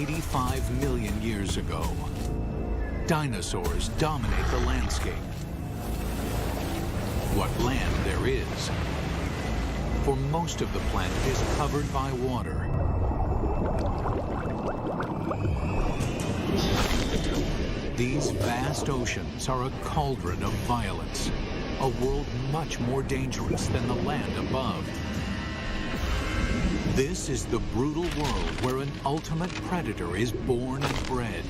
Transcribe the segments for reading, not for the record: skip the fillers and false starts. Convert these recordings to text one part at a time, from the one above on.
85 million years ago, dinosaurs dominate the landscape. What land there is, for most of the planet is covered by water. These vast oceans are a cauldron of violence, a world much more dangerous than the land above. This is the brutal world where an ultimate predator is born and bred.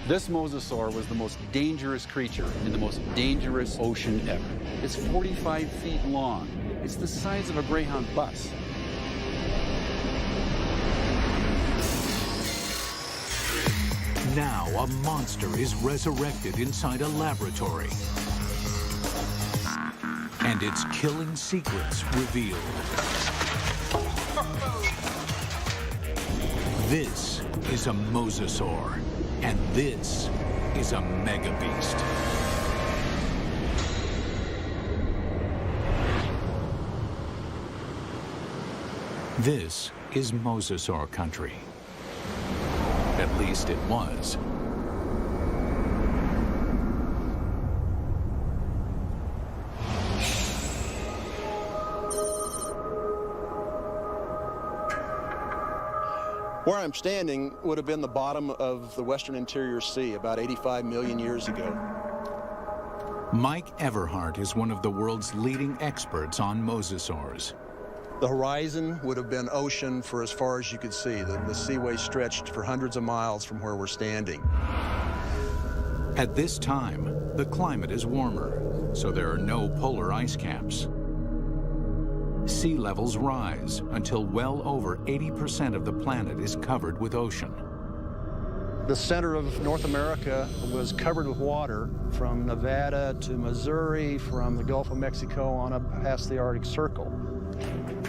This mosasaur was the most dangerous creature in the most dangerous ocean ever. It's 45 feet long. It's the size of a Greyhound bus. Now a monster is resurrected inside a laboratory, and its killing secrets revealed. This is a mosasaur, and this is a megabeast. This is mosasaur country. At least it was. Where I'm standing would have been the bottom of the western interior sea about 85 million years ago. Mike Everhart is one of the world's leading experts on mosasaurs. The horizon would have been ocean for as far as you could see. The seaway stretched for hundreds of miles from where we're standing. At this time, the climate is warmer, so there are no polar ice caps. Sea levels rise until well over 80% of the planet is covered with ocean. The center of North America was covered with water from Nevada to Missouri, from the Gulf of Mexico on up past the Arctic Circle.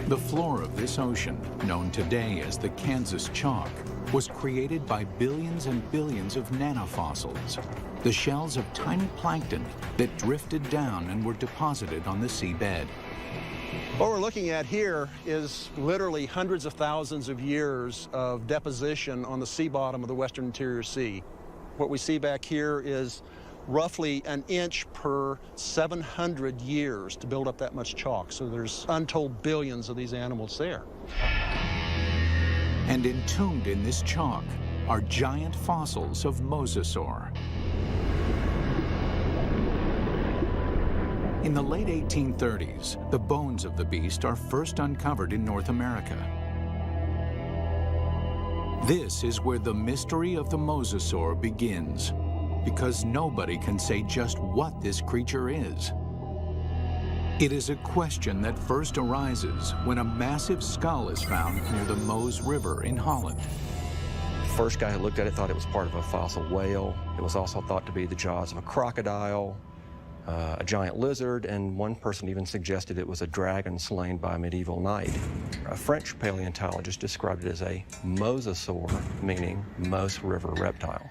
The floor of this ocean, known today as the Kansas Chalk, was created by billions and billions of nanofossils, the shells of tiny plankton that drifted down and were deposited on the seabed. What we're looking at here is literally hundreds of thousands of years of deposition on the sea bottom of the western interior sea. What we see back here is roughly an inch per 700 years to build up that much chalk. So there's untold billions of these animals there. And entombed in this chalk are giant fossils of mosasaur. In the late 1830s, the bones of the beast are first uncovered in North America. This is where the mystery of the mosasaur begins, because nobody can say just what this creature is. It is a question that first arises when a massive skull is found near the Meuse River in Holland. The first guy who looked at it thought it was part of a fossil whale. It was also thought to be the jaws of a crocodile, a giant lizard, and one person even suggested it was a dragon slain by a medieval knight. A French paleontologist described it as a mosasaur, meaning Meuse River reptile.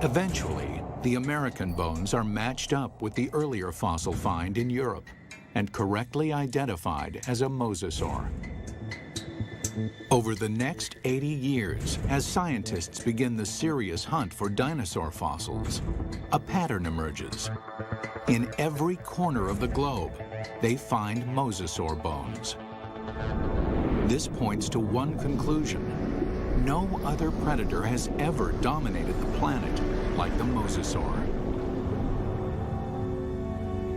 Eventually, the American bones are matched up with the earlier fossil find in Europe and correctly identified as a mosasaur. Over the next 80 years, as scientists begin the serious hunt for dinosaur fossils, a pattern emerges. In every corner of the globe, they find mosasaur bones. This points to one conclusion: no other predator has ever dominated the planet like the mosasaur.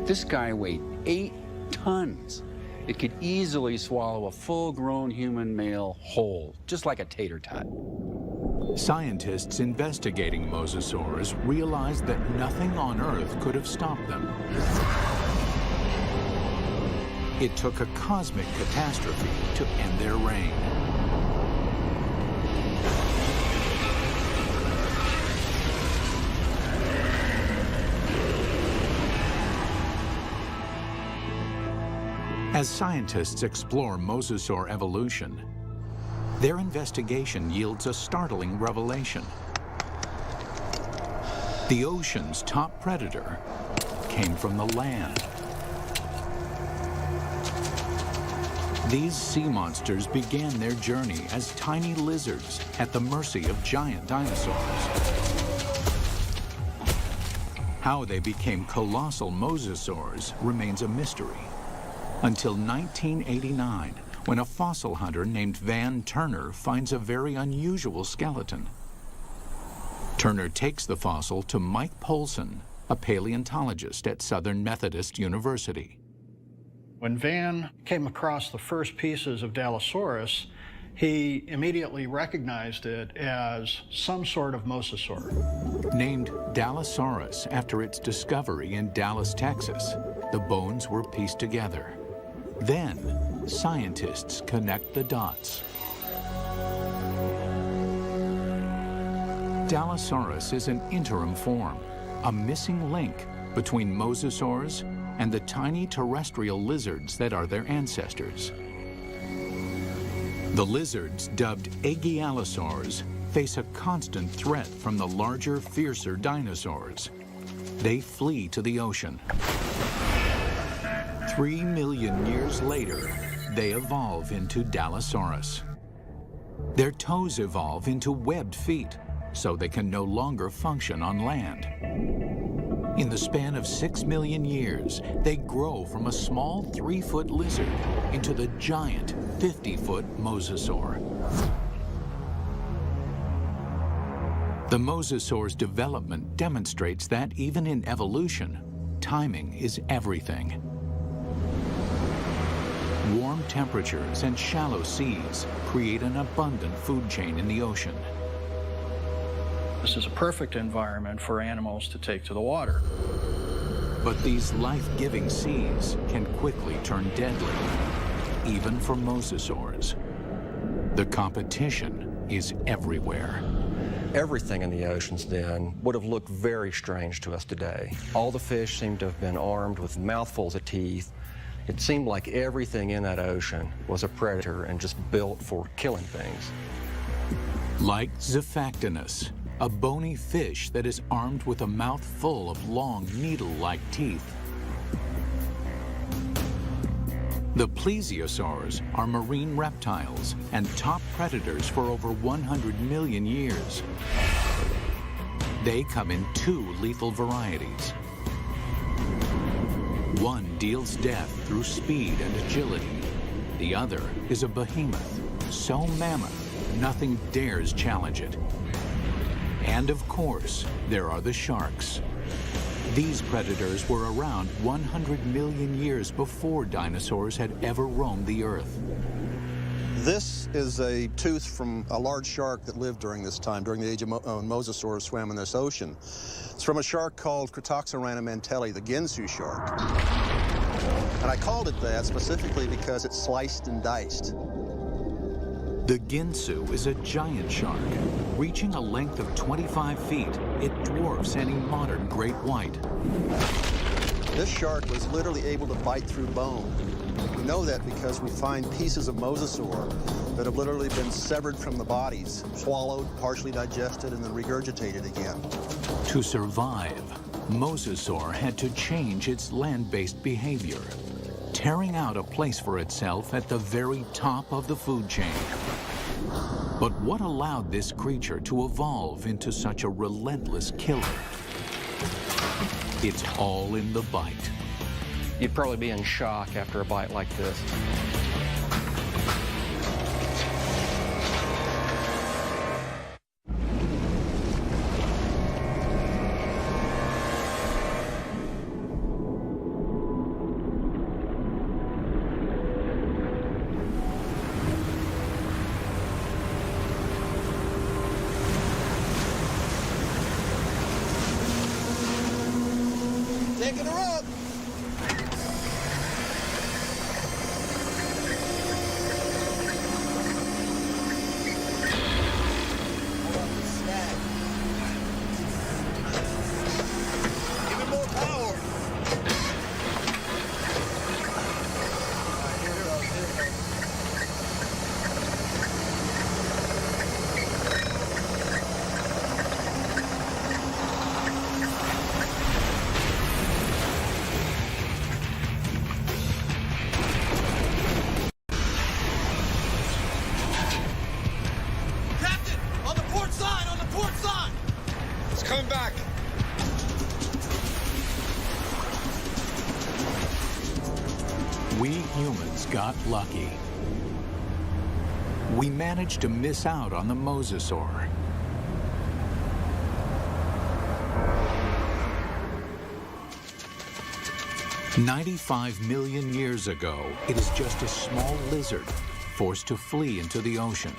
This guy weighed 8 tons. It could easily swallow a full-grown human male whole, just like a tater tot. Scientists investigating mosasaurs realized that nothing on Earth could have stopped them. It took a cosmic catastrophe to end their reign. As scientists explore mosasaur evolution, their investigation yields a startling revelation. The ocean's top predator came from the land. These sea monsters began their journey as tiny lizards at the mercy of giant dinosaurs. How they became colossal mosasaurs remains a mystery. Until 1989, when a fossil hunter named Van Turner finds a very unusual skeleton. Turner takes the fossil to Mike Polson, a paleontologist at Southern Methodist University. When Van came across the first pieces of Dallosaurus, he immediately recognized it as some sort of mosasaur. Named Dallosaurus after its discovery in Dallas, Texas, the bones were pieced together. Then, scientists connect the dots. Dallosaurus is an interim form, a missing link between mosasaurs and the tiny terrestrial lizards that are their ancestors. The lizards, dubbed Aegialosaurs, face a constant threat from the larger, fiercer dinosaurs. They flee to the ocean. 3 million years later, they evolve into Dallosaurus. Their toes evolve into webbed feet, so they can no longer function on land. In the span of 6 million years, they grow from a small 3-foot lizard into the giant 50-foot mosasaur. The mosasaur's development demonstrates that even in evolution, timing is everything. Warm temperatures and shallow seas create an abundant food chain in the ocean. This is a perfect environment for animals to take to the water. But these life-giving seas can quickly turn deadly, even for mosasaurs. The competition is everywhere. Everything in the oceans then would have looked very strange to us today. All the fish seemed to have been armed with mouthfuls of teeth. It seemed like everything in that ocean was a predator and just built for killing things. Like Zephactinus, a bony fish that is armed with a mouth full of long, needle-like teeth. The plesiosaurs are marine reptiles and top predators for over 100 million years. They come in 2 lethal varieties. One deals death through speed and agility. The other is a behemoth, so mammoth, nothing dares challenge it. And of course, there are the sharks. These predators were around 100 million years before dinosaurs had ever roamed the earth. This is a tooth from a large shark that lived during this time, during the age of mosasaurs swam in this ocean. It's from a shark called Cretoxorana mantelli, the Ginsu shark. And I called it that specifically because it's sliced and diced. The Ginsu is a giant shark. Reaching a length of 25 feet, it dwarfs any modern great white. This shark was literally able to bite through bone. We know that because we find pieces of mosasaur that have literally been severed from the bodies, swallowed, partially digested, and then regurgitated again. To survive, mosasaur had to change its land-based behavior, tearing out a place for itself at the very top of the food chain. But what allowed this creature to evolve into such a relentless killer? It's all in the bite. You'd probably be in shock after a bite like this. Taking her up! coming back. We humans got lucky. We managed to miss out on the mosasaur. "95 million years ago, it is just a small lizard forced to flee into the ocean.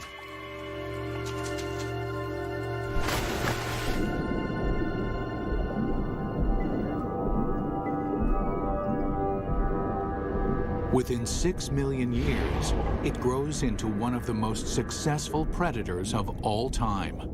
Within 6 million years, it grows into one of the most successful predators of all time.